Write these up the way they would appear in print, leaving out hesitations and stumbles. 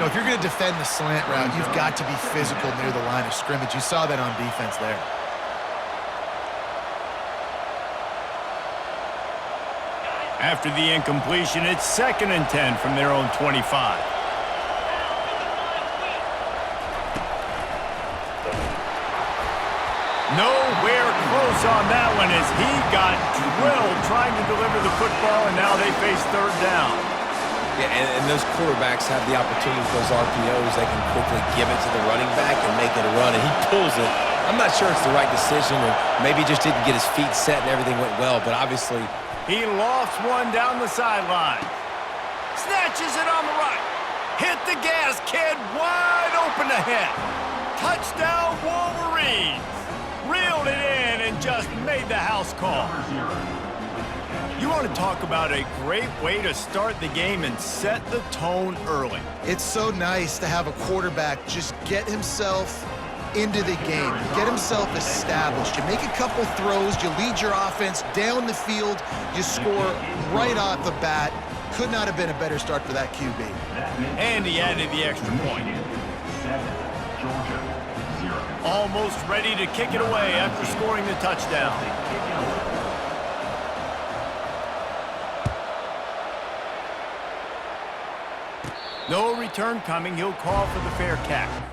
No, if you're going to defend the slant route, you've got to be physical near the line of scrimmage. You saw that on defense there. After the incompletion, it's 2nd and 10 from their own 25. Nowhere close on that one as he got drilled trying to deliver the football, and now they face 3rd down. Yeah, and those quarterbacks have the opportunity with those RPOs. They can quickly give it to the running back and make it a run, and he pulls it. I'm not sure it's the right decision, or maybe he just didn't get his feet set and everything went well, but obviously he lost one down the sideline. Snatches it on the right. Hit the gas, kid. Wide open ahead. Touchdown, Wolverines. Reeled it in and just made the house call. You want to talk about a great way to start the game and set the tone early. It's so nice to have a quarterback just get himself into the game, get himself established. You make a couple throws, you lead your offense down the field, you score right off the bat. Could not have been a better start for that QB. And he added the extra point. Almost ready to kick it away after scoring the touchdown. No return coming. He'll call for the fair catch.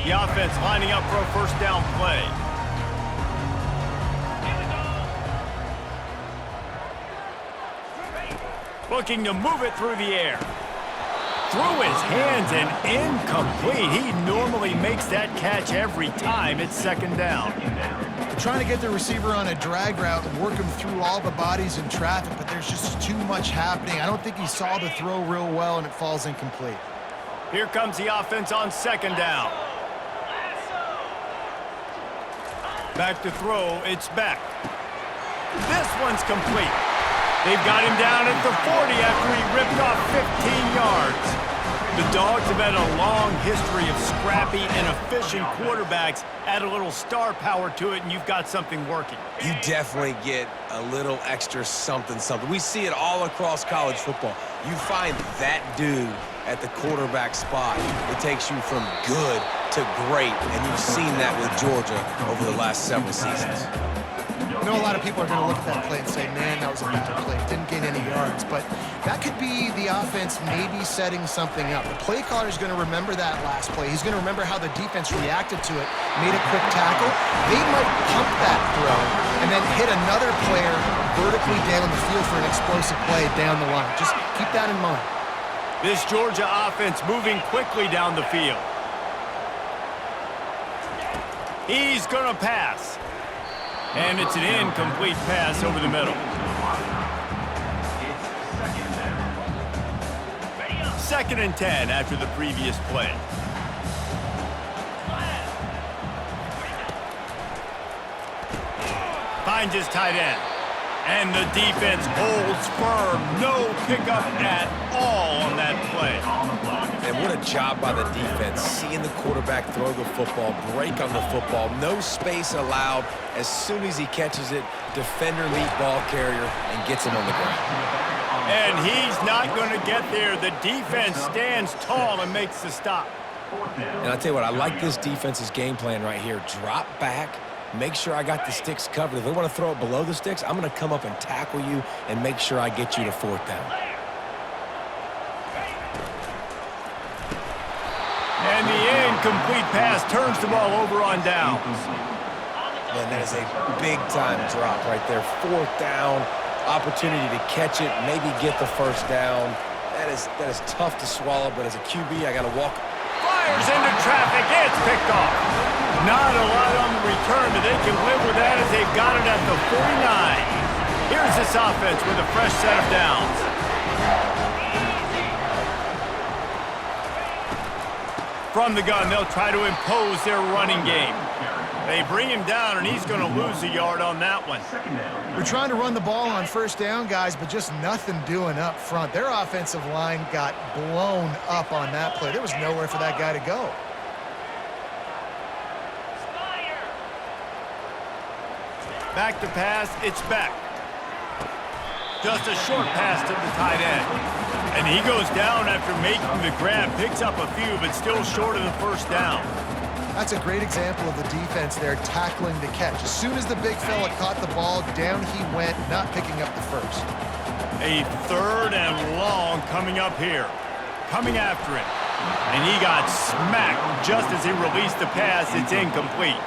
The offense lining up for a 1st down play. Looking to move it through the air. Through his hands and incomplete. He normally makes that catch every time. It's 2nd down. They're trying to get the receiver on a drag route and work him through all the bodies in traffic, but there's just too much happening. I don't think he saw the throw real well, and it falls incomplete. Here comes the offense on 2nd down. Back to throw, it's Beck. This one's complete. They've got him down at the 40 after he ripped off 15 yards. The Dogs have had a long history of scrappy and efficient quarterbacks. Add a little star power to it, and you've got something working. you definitely get a little extra something. We see it all across college football. You find that dude at the quarterback spot, it takes you from good to great, and you've seen that with Georgia over the last several seasons. I know a lot of people are going to look at that play and say, man, that was a bad play. Didn't gain any yards. But that could be the offense maybe setting something up. The play caller is going to remember that last play. He's going to remember how the defense reacted to it, made a quick tackle. They might pump that throw and then hit another player vertically down the field for an explosive play down the line. Just keep that in mind. This Georgia offense moving quickly down the field. He's going to pass. And it's an incomplete pass over the middle. Second and 10 after the previous play. Finds his tight end. And the defense holds firm. No pickup at all on that play. And what a job by the defense, seeing the quarterback throw the football, break on the football, no space allowed. As soon as he catches it, defender meet ball carrier and gets him on the ground. And he's not going to get there. The defense stands tall and makes the stop. And I tell you what, I like this defense's game plan right here. Drop back, make sure I got the sticks covered. If they want to throw it below the sticks, I'm going to come up and tackle you and make sure I get you to 4th down. And the incomplete pass turns the ball over on downs. Man, that is a big-time drop right there. 4th down, opportunity to catch it, maybe get the 1st down. That is tough to swallow, but as a QB, I got to walk. Fires into traffic. It's picked off. Not a lot on the return, but they can live with that as they've got it at the 49. Here's this offense with a fresh set of downs. From the gun, they'll try to impose their running game. They bring him down, and he's going to lose a yard on that one. We're trying to run the ball on 1st down, guys, but just nothing doing up front. Their offensive line got blown up on that play. There was nowhere for that guy to go. Back to pass, it's back. Just a short pass to the tight end. And he goes down after making the grab, picks up a few, but still short of the 1st down. That's a great example of the defense there tackling the catch. As soon as the big fella caught the ball, down he went, not picking up the 1st. A 3rd and long coming up here. Coming after him. And he got smacked just as he released the pass. It's incomplete.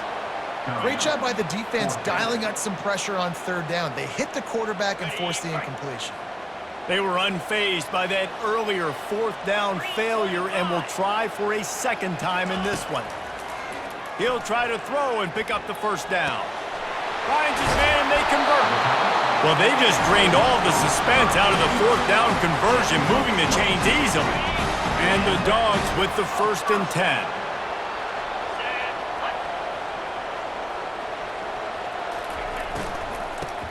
Great job by the defense dialing up some pressure on 3rd down. They hit the quarterback and forced the incompletion. They were unfazed by that earlier 4th down failure and will try for a 2nd time in this one. He'll try to throw and pick up the 1st down. Finds his man, they convert. Well, they just drained all the suspense out of the 4th down conversion, moving the chains easily. And the Dogs with the 1st and 10.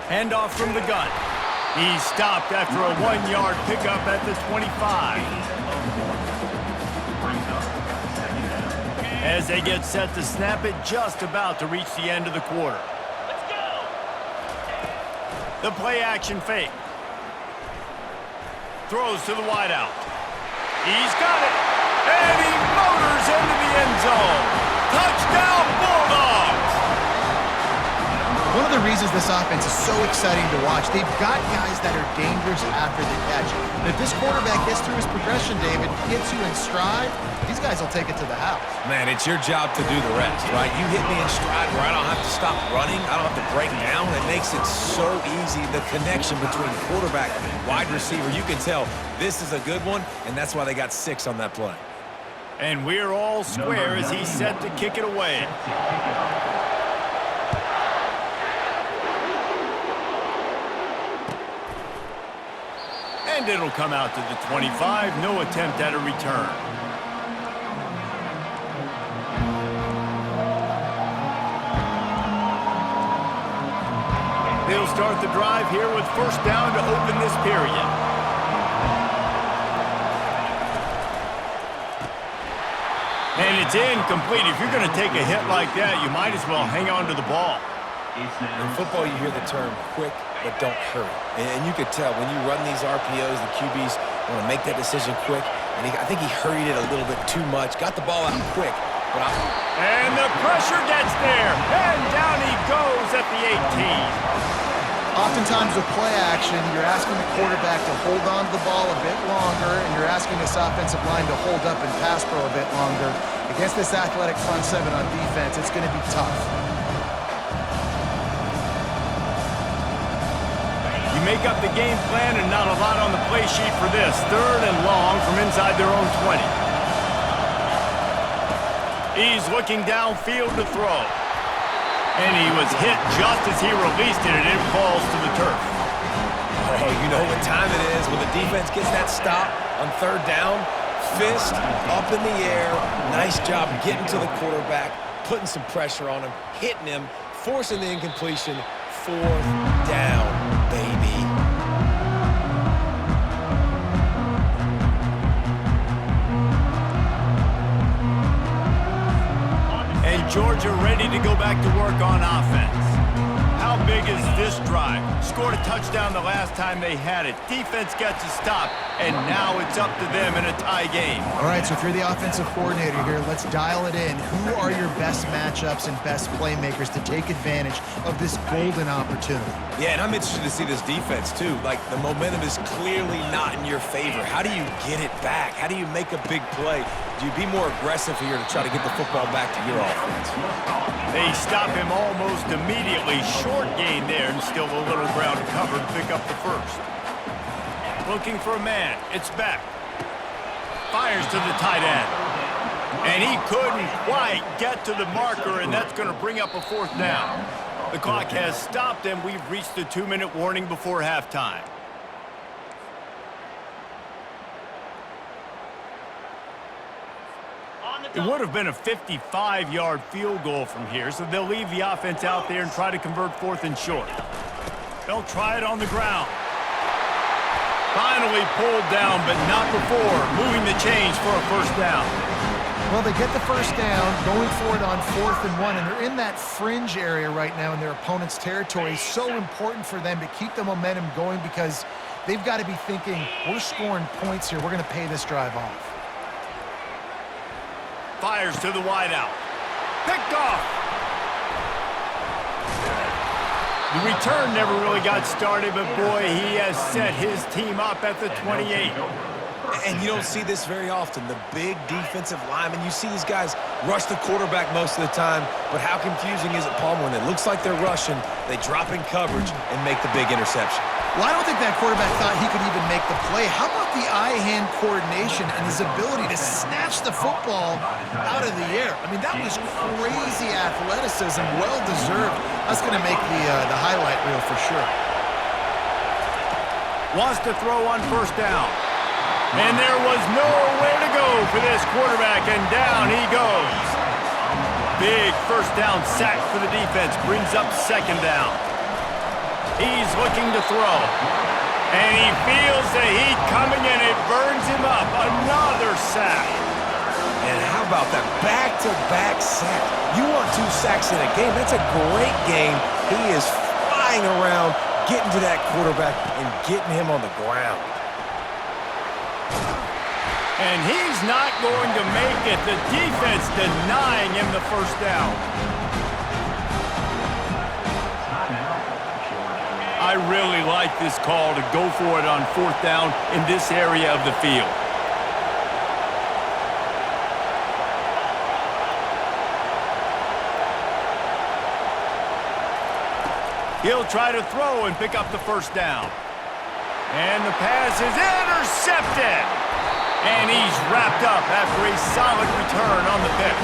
Handoff from the gun. He's stopped after a 1-yard pickup at the 25. As they get set to snap it, just about to reach the end of the quarter. The play-action fake. Throws to the wideout. He's got it. And he motors into the end zone. Touchdown, Bulldogs! One of the reasons this offense is so exciting to watch, they've got guys that are dangerous after the catch. And if this quarterback gets through his progression, David, hits you in stride, these guys will take it to the house. Man, it's your job to do the rest, right? You hit me in stride where I don't have to stop running. I don't have to break down. It makes it so easy. The connection between quarterback and wide receiver, you can tell this is a good one, and that's why they got 6 on that play. And we're all square as he's set to kick it away. And it'll come out to the 25. No attempt at a return. They'll start the drive here with 1st down to open this period. And it's incomplete. If you're going to take a hit like that, you might as well hang on to the ball. In football, you hear the term quick, but don't hurry. And you could tell when you run these RPOs, the QBs want to make that decision quick. And I think he hurried it a little bit too much. Got the ball out quick. And the pressure gets there. And down he goes at the 18. Oftentimes with play action, you're asking the quarterback to hold on to the ball a bit longer, and you're asking this offensive line to hold up and pass pro a bit longer. Against this athletic front 7 on defense, it's going to be tough. You make up the game plan and not a lot on the play sheet for this. 3rd and long from inside their own 20. He's looking downfield to throw. And he was hit just as he released it, and it falls to the turf. Oh, you know what time it is when the defense gets that stop on 3rd down. Fist up in the air. Nice job getting to the quarterback, putting some pressure on him, hitting him, forcing the incompletion. 4th down, baby. And Georgia ready to go back to work on offense. How big big as this drive. Scored a touchdown the last time they had it. Defense gets a stop, and now it's up to them in a tie game. All right, so if you're the offensive coordinator here, let's dial it in. Who are your best matchups and best playmakers to take advantage of this golden opportunity? Yeah, and I'm interested to see this defense, too. Like, the momentum is clearly not in your favor. How do you get it back? How do you make a big play? Do you be more aggressive here to try to get the football back to your offense? They stop him almost immediately. Short gain there, and still a little ground covered to pick up the first. Looking for a man. It's Beck. Fires to the tight end. And he couldn't quite get to the marker, and that's going to bring up a fourth down. The clock has stopped, and we've reached the 2-minute warning before halftime. It would have been a 55-yard field goal from here, so they'll leave the offense out there and try to convert 4th and short. They'll try it on the ground. Finally pulled down, but not before moving the chains for a first down. Well, they get the first down, going for it on 4th and 1, and they're in that fringe area right now in their opponent's territory. So important for them to keep the momentum going because they've got to be thinking, we're scoring points here. We're going to pay this drive off. Fires to the wideout. Picked off. The return never really got started, but boy, he has set his team up at the 28. And you don't see this very often. The big defensive linemen, you see these guys rush the quarterback most of the time, but how confusing is it, Palmer, when it looks like they're rushing, they drop in coverage and make the big interception? Well, I don't think that quarterback thought he could even make the play. How about the eye-hand coordination and his ability to snatch the football out of the air? I mean, that was crazy athleticism, well-deserved. That's going to make the highlight reel for sure. Wants to throw on first down. And there was nowhere to go for this quarterback, and down he goes. Big first down sack for the defense, brings up second down. He's looking to throw. And he feels the heat coming, and it burns him up. Another sack. And how about that back-to-back sack? You want 2 sacks in a game. That's a great game. He is flying around, getting to that quarterback and getting him on the ground. And he's not going to make it. The defense denying him the first down. I really like this call to go for it on 4th down in this area of the field. He'll try to throw and pick up the first down. And the pass is intercepted. And he's wrapped up after a solid return on the pick.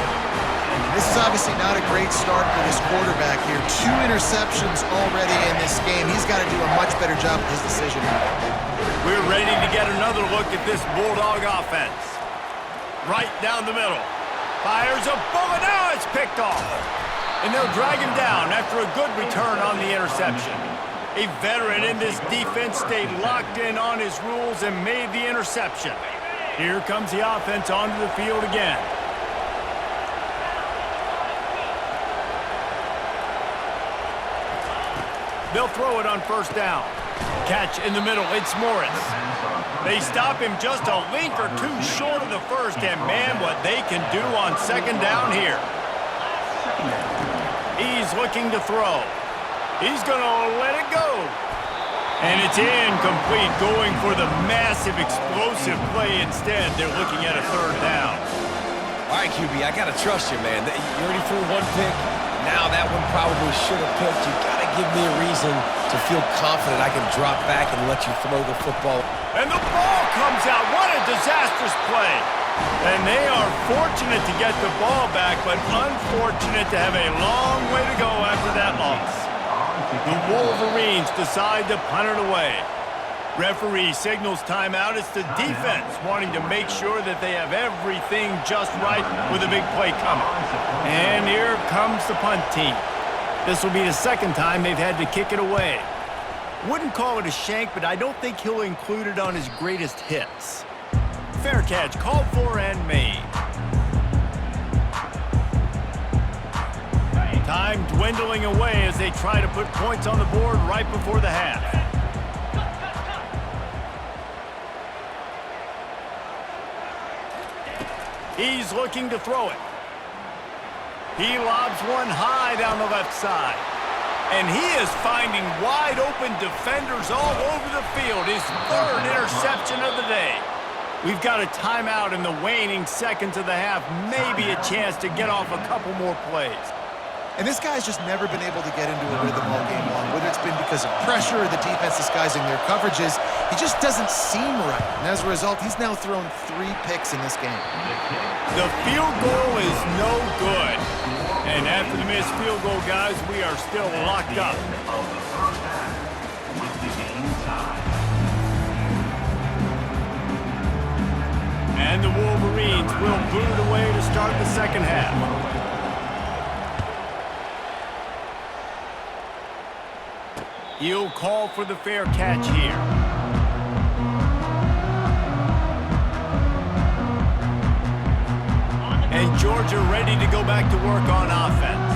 This is obviously not a great start for this quarterback here. 2 interceptions already in this game. He's got to do a much better job with his decision making. We're ready to get another look at this Bulldog offense. Right down the middle. Fires a bullet. Now it's picked off. And they'll drag him down after a good return on the interception. A veteran in this defense stayed locked in on his rules and made the interception. Here comes the offense onto the field again. They'll throw it on first down. Catch in the middle, it's Morris. They stop him just a link or 2 short of the first, and man, what they can do on second down here. He's looking to throw. He's going to let it go. And it's incomplete, going for the massive explosive play instead. They're looking at a third down. All right, QB, I got to trust you, man. You already threw 1 pick. Now that one probably should have picked. You got to give me a reason to feel confident I can drop back and let you throw the football. And the ball comes out. What a disastrous play. And they are fortunate to get the ball back, but unfortunate to have a long way to go after that loss. The Wolverines decide to punt it away. Referee signals timeout. It's the defense wanting to make sure that they have everything just right with a big play coming. And here comes the punt team. This will be the second time they've had to kick it away. Wouldn't call it a shank, but I don't think he'll include it on his greatest hits. Fair catch, called for and made. Time dwindling away as they try to put points on the board right before the half. He's looking to throw it. He lobs one high down the left side. And he is finding wide open defenders all over the field. His third interception of the day. We've got a timeout in the waning seconds of the half. Maybe a chance to get off a couple more plays. And this guy's just never been able to get into a rhythm all game long, whether it's been because of pressure or the defense disguising their coverages. He just doesn't seem right. And as a result, he's now thrown 3 picks in this game. The field goal is no good. And after the missed field goal, guys, we are still locked up. And the Wolverines will boot it away to start the second half. He'll call for the fair catch here. And Georgia ready to go back to work on offense.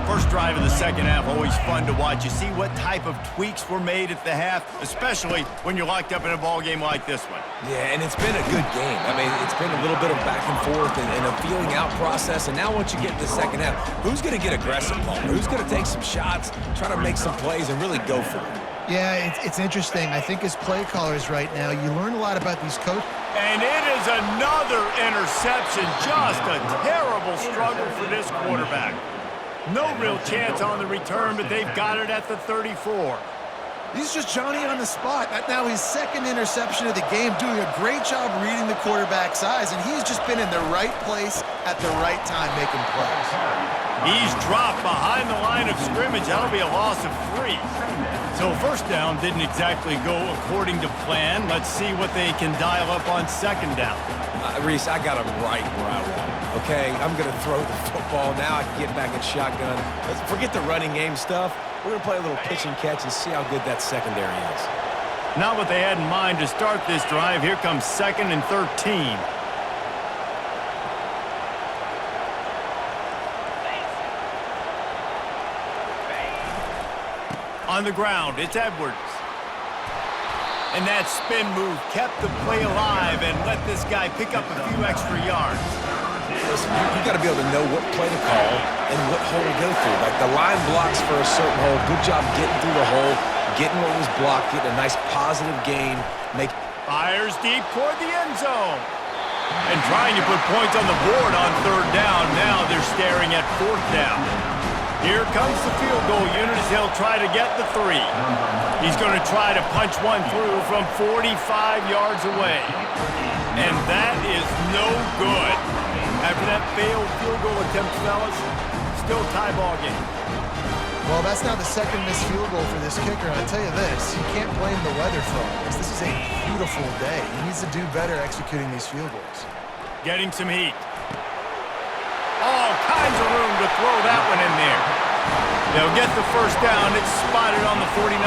First drive of the second half, always fun to watch. You see what type of tweaks were made at the half, especially when you're locked up in a ball game like this one. Yeah, and it's been a good game. I mean, it's been a little bit of back and forth and a feeling out process. And now once you get to the second half, who's going to get aggressive, Paul? Who's going to take some shots, try to make some plays, and really go for it? Yeah, it's interesting. I think as play callers right now, you learn a lot about these coaches. And it is another interception. Just a terrible struggle for this quarterback. No real chance on the return, but they've got it at the 34. He's just Johnny on the spot. That's now his second interception of the game, doing a great job reading the quarterback's eyes, and he's just been in the right place at the right time making plays. He's dropped behind the line of scrimmage. That'll be a loss of 3. So first down didn't exactly go according to plan. Let's see what they can dial up on second down. Reese, I got him right where I want him. Okay, I'm going to throw the football. Now I can get back in shotgun. Let's forget the running game stuff. We're going to play a little pitch and catch and see how good that secondary is. Not what they had in mind to start this drive. Here comes 2nd and 13. On the ground, it's Edwards. And that spin move kept the play alive and let this guy pick up a few extra yards. Listen, you got to be able to know what play to call and what hole to go through. Like the line blocks for a certain hole. Good job getting through the hole, getting what was blocked, getting a nice positive gain. Fires deep toward the end zone. And trying to put points on the board on third down. Now they're staring at fourth down. Here comes the field goal unit as he'll try to get the 3. He's going to try to punch one through from 45 yards away. And that is no good. After that failed field goal attempt, fellas, still tie ball game. Well, that's now the second missed field goal for this kicker. And I'll tell you this, you can't blame the weather for all this. This is a beautiful day. He needs to do better executing these field goals. Getting some heat. All kinds of room to throw that one in there. They'll get the first down. It's spotted on the 49.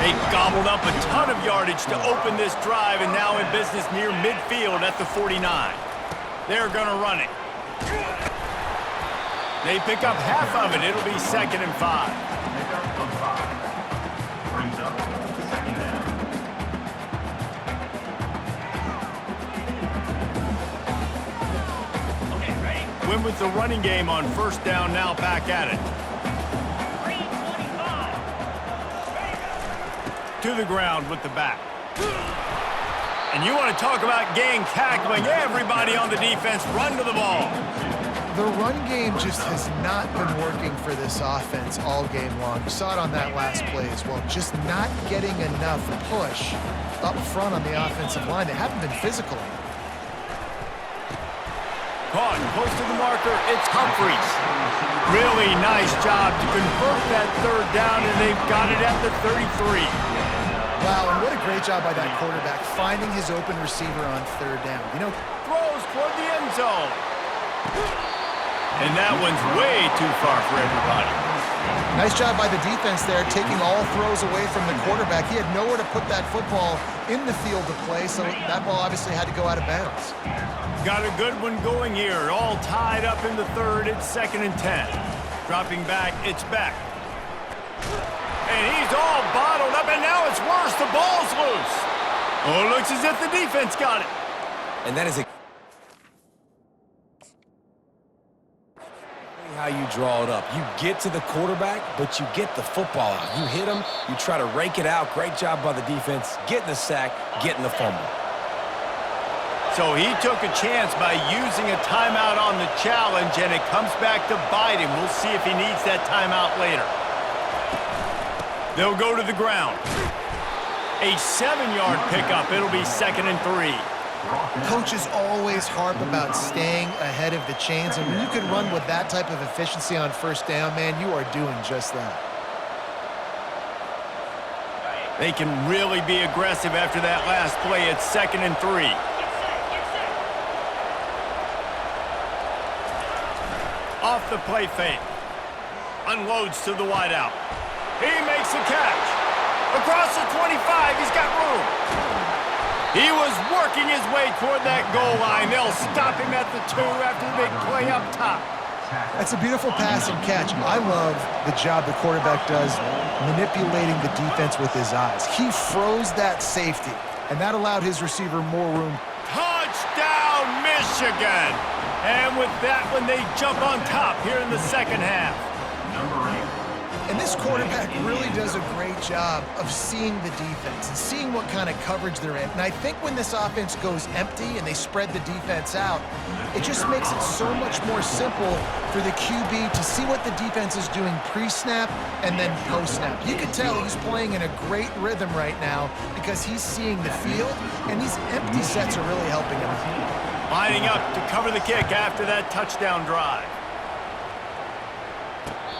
They gobbled up a ton of yardage to open this drive and now in business near midfield at the 49. They're going to run it. They pick up half of it. It'll be 2nd and 5. Win with the running game on first down, now back at it. To the ground with the back. And you want to talk about gang tackling. Everybody on the defense run to the ball. The run game just has not been working for this offense all game long. You saw it on that last play as well. Just not getting enough push up front on the offensive line. They haven't been physical enough. Caught close to the marker, it's Humphries. Really nice job to convert that third down, and they've got it at the 33. Wow, and what a great job by that quarterback, finding his open receiver on third down. You know, throws toward the end zone. And that one's way too far for everybody. Nice job by the defense there, taking all throws away from the quarterback. He had nowhere to put that football in the field to play, so that ball obviously had to go out of bounds. Got a good one going here. All tied up in the third. It's 2nd and 10. Dropping back, it's Beck. And he's all bottled up, and now it's worse. The ball's loose. Oh, it looks as if the defense got it. And that is how you draw it up. You get to the quarterback, but you get the football out. You hit him, you try to rake it out. Great job by the defense, getting the sack, getting the fumble. So he took a chance by using a timeout on the challenge, and it comes back to bite him. We'll see if he needs that timeout later. They'll go to the ground. A 7-yard pickup. It'll be 2nd and 3. Coaches always harp about staying ahead of the chains, and when you can run with that type of efficiency on first down, man, you are doing just that. They can really be aggressive after that last play. It's 2nd and 3. Off the play fake. Unloads to the wideout. He makes the catch. Across the 25, he's got room. He was working his way toward that goal line. They'll stop him at the 2 after the big play up top. That's a beautiful pass and catch. I love the job the quarterback does manipulating the defense with his eyes. He froze that safety, and that allowed his receiver more room. Touchdown, Michigan! And with that one, they jump on top here in the second half. And this quarterback really does a great job of seeing the defense and seeing what kind of coverage they're in. And I think when this offense goes empty and they spread the defense out, it just makes it so much more simple for the QB to see what the defense is doing pre-snap and then post-snap. You can tell he's playing in a great rhythm right now because he's seeing the field, and these empty sets are really helping him. Lining up to cover the kick after that touchdown drive.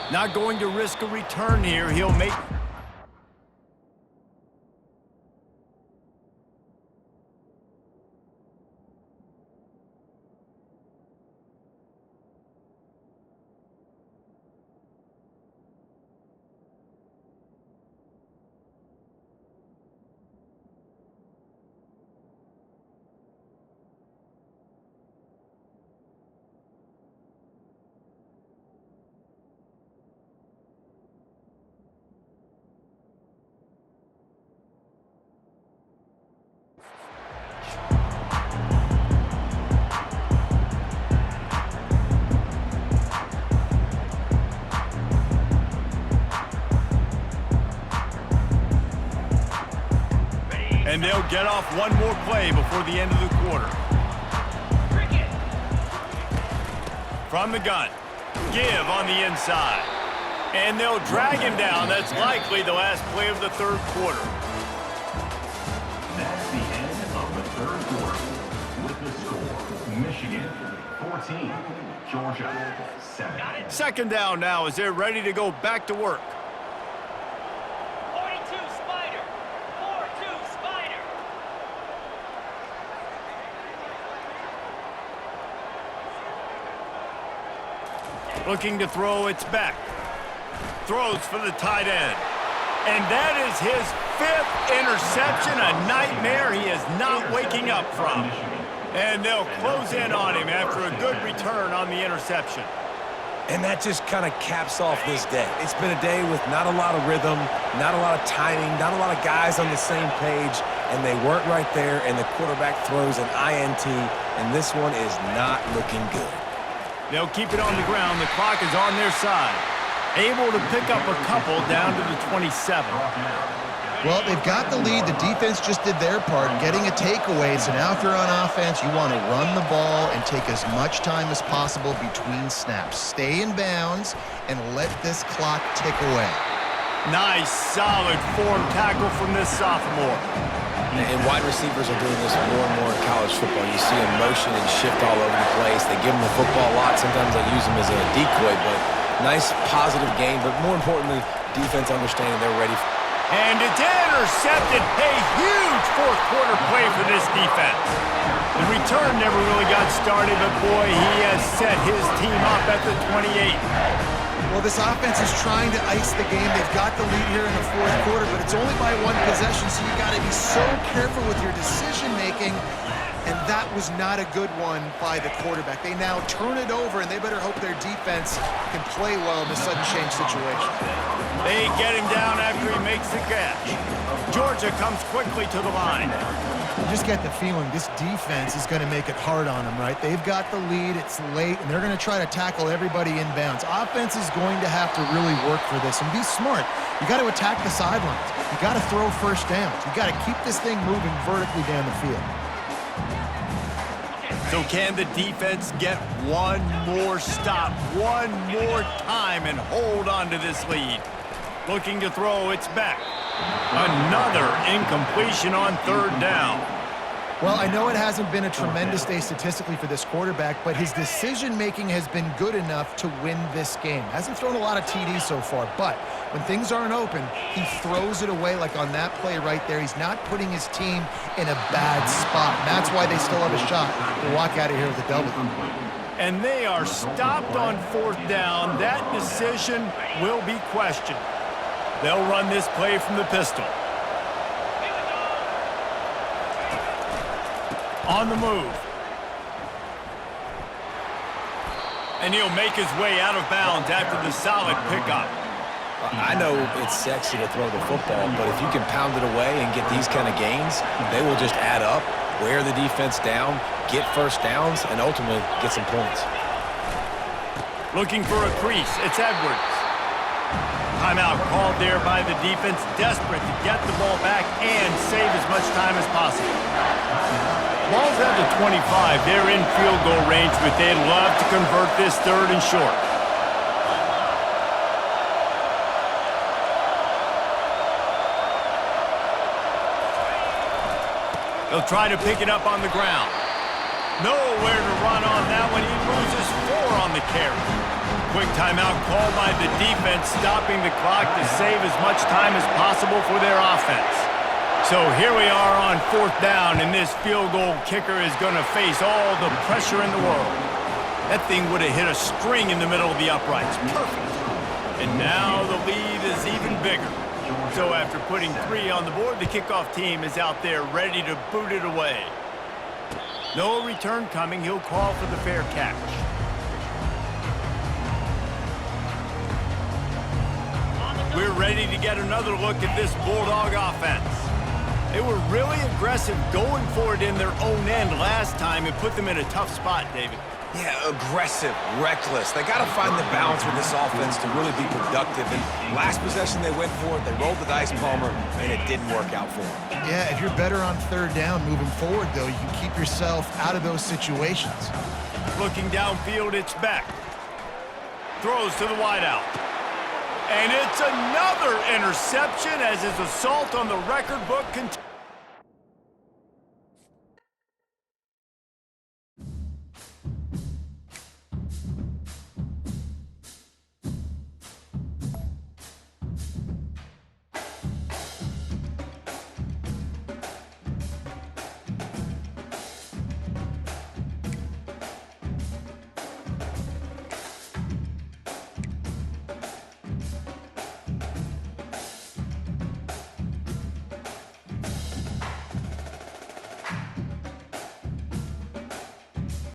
Not going to risk a return here. He'll make... And they'll get off one more play before the end of the quarter. From the gun, give on the inside. And they'll drag him down. That's likely the last play of the third quarter. That's the end of the third quarter. With the score, Michigan 14, Georgia 7. Second down now as they're ready to go back to work. Looking to throw, it's back. Throws for the tight end. And that is his 5th interception, a nightmare he is not waking up from. And they'll close in on him after a good return on the interception. And that just kind of caps off this day. It's been a day with not a lot of rhythm, not a lot of timing, not a lot of guys on the same page, and they weren't right there, and the quarterback throws an INT, and this one is not looking good. They'll keep it on the ground. The clock is on their side. Able to pick up a couple down to the 27. Well, they've got the lead. The defense just did their part, getting a takeaway. So now if you're on offense, you want to run the ball and take as much time as possible between snaps. Stay in bounds and let this clock tick away. Nice, solid form tackle from this sophomore. And wide receivers are doing this more and more in college football. You see them motion and shift all over the place. They give them the football a lot. Sometimes they use them as a decoy, but nice, positive game. But more importantly, defense understanding they're ready. And it's intercepted. A huge fourth quarter play for this defense. The return never really got started, but boy, he has set his team up at the 28. Well, this offense is trying to ice the game. They've got the lead here in the fourth quarter, but it's only by one possession, so you got to be so careful with your decision-making, and that was not a good one by the quarterback. They now turn it over, and they better hope their defense can play well in this sudden change situation. They get him down after he makes the catch. Georgia comes quickly to the line. You just get the feeling this defense is going to make it hard on them, right? They've got the lead, it's late, and they're going to try to tackle everybody inbounds. Offense is going to have to really work for this and be smart. You got to attack the sidelines. You got to throw first downs. You got to keep this thing moving vertically down the field. So can the defense get one more stop, one more time, and hold on to this lead? Looking to throw, it's back. Another incompletion on third down. Well, I know it hasn't been a tremendous day statistically for this quarterback, but his decision-making has been good enough to win this game. Hasn't thrown a lot of TDs so far, but when things aren't open, he throws it away like on that play right there. He's not putting his team in a bad spot. And that's why they still have a shot to walk out of here with a double. And they are stopped on fourth down. That decision will be questioned. They'll run this play from the pistol. On the move. And he'll make his way out of bounds after the solid pickup. I know it's sexy to throw the football, but if you can pound it away and get these kind of gains, they will just add up, wear the defense down, get first downs, and ultimately get some points. Looking for a crease. It's Edwards. Timeout called there by the defense, desperate to get the ball back and save as much time as possible. Ball's at the 25. They're in field goal range, but they'd love to convert this third and short. They'll try to pick it up on the ground. Nowhere to run on that one. He loses 4 on the carry. Quick timeout called by the defense, stopping the clock to save as much time as possible for their offense. So here we are on fourth down, and this field goal kicker is going to face all the pressure in the world. That thing would have hit a string in the middle of the uprights. Perfect. And now the lead is even bigger. So after putting 3 on the board, the kickoff team is out there ready to boot it away. No return coming. He'll call for the fair catch. We're ready to get another look at this Bulldog offense. They were really aggressive going for it in their own end last time and put them in a tough spot, David. Yeah, aggressive, reckless. They got to find the balance with this offense to really be productive. And last possession they went for it, they rolled the dice, Palmer, and it didn't work out for them. Yeah, if you're better on third down moving forward, though, you can keep yourself out of those situations. Looking downfield, it's Beck. Throws to the wideout. And it's another interception as his assault on the record book continues.